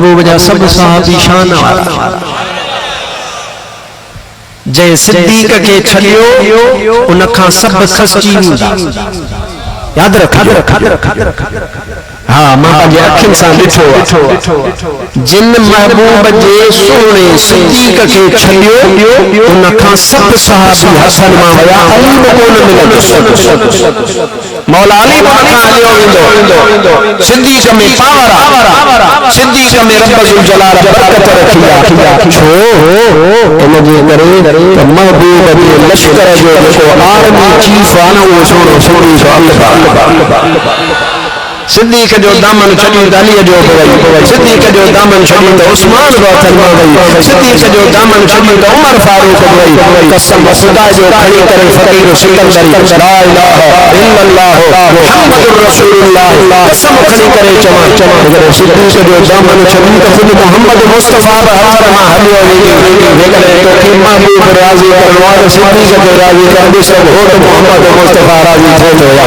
محبوب جا سب صحابی شان والا جے صدیق کے چھڑیو ان کھا سب خسچی ہوندا یاد رکھ ہاں ماں پاجے اکھن سان ڈٹھو جن محبوب جے سونے صدیق کے چھڑیو ان کھا سب صحابی حسن ماں ویا علی کون ملے مولا علی ماں ہلیو ویندو صدیق میں پاور صدیق میں رب ذوالجلال برکت رکھیا چھو ان جے کرے محبوب جے لشکر جو آرمی چیف آنا وہ سوڑو اللہ صدیق جو دامن چھڑی علی جو پوئی صدیق جو دامن چھڑی تو عثمان رو فرما گئی صدیق جو دامن چھڑی تو عمر فاروق ہوئی قسم خدا جو کھڑی کرے فقیر سکندری لا الہ الا اللہ محمد رسول اللہ قسم کھڑی کرے چما اگر صدیق جو دامن چھڑی تو خود محمد مصطفی ہر ما ہلیو لیکن تو کہ محبوب راضی کروا صدیق جو راضی کر دے سب ہو محمد مصطفی راضی تھے تو یا